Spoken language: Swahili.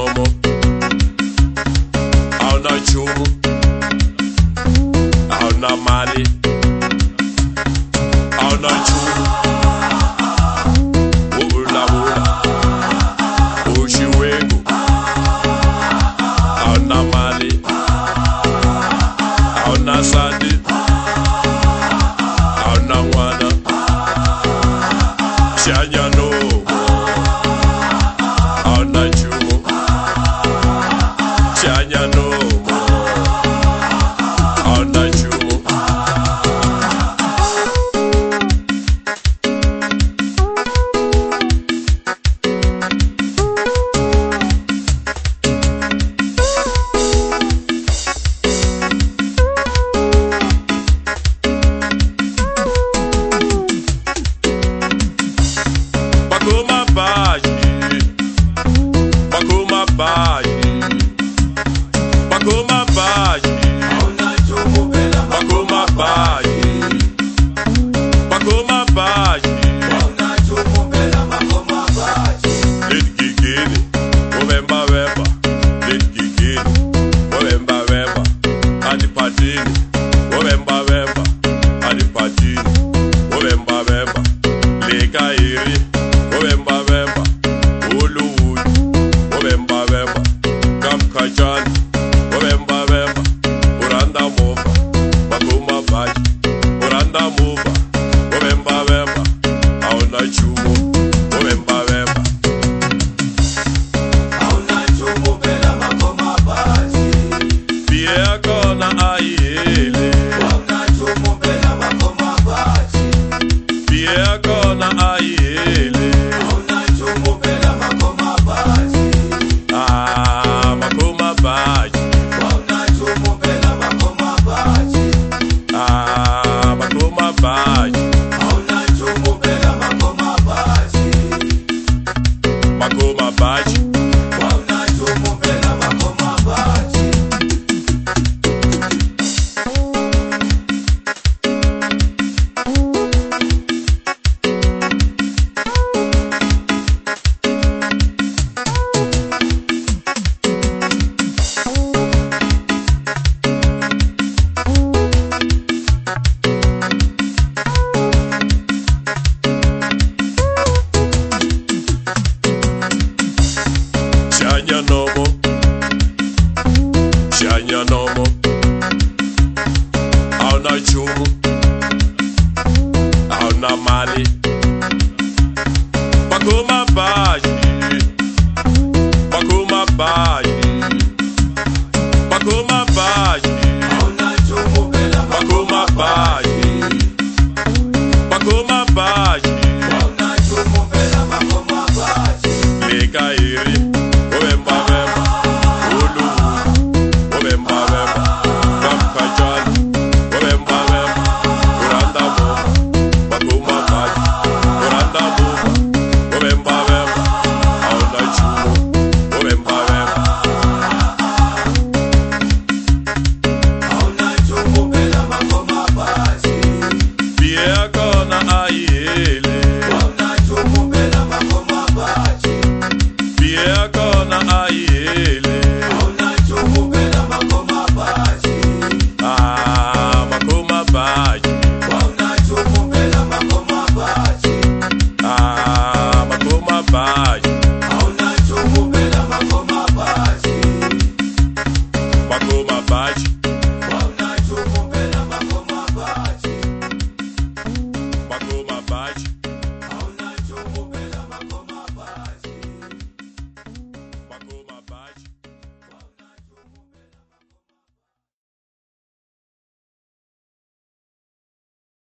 nomo, hauna chumu, hauna mali, hauna chumu, ubulabula, ushiwengu, hauna mali, hauna sandi, hauna mwana, shanya nomo, hauna chumu, shanya nomo, hauna chumu. Bakuma baji, bakuma baji, bakuma baji, bakuma baji, bakuma baji. Let gigini, wemba wemba. Let gigini, wemba wemba. Adi patini, wemba wemba. Adi patini, wemba wemba. Leka iri, wemba wemba. Ulu wemba wemba. Kamkajani, wemba wemba. Uranda mova, bakuma baji. Uranda mova, wemba wemba. Hauna chumu, wemba wemba. Pia kona aiele, pia kona aiele. Ah, makoma baji, ah, makoma baji, makoma baji. Shanya nomo, shanya nomo, hauna chumu, hauna mali, bakuma baji, bakuma baji, bakuma baji, bakuma baji, bakuma baji. Leka iri, wemba wemba. Ulu wemba wemba. Kamkajani, wemba wemba. Uranda mova, bakuma baji. Uranda mova, wemba wemba. Hauna chumu, wemba wemba. Pia kona aiele, pia kona aiele. Ah, makoma baji, ah, makoma baji, makoma baji.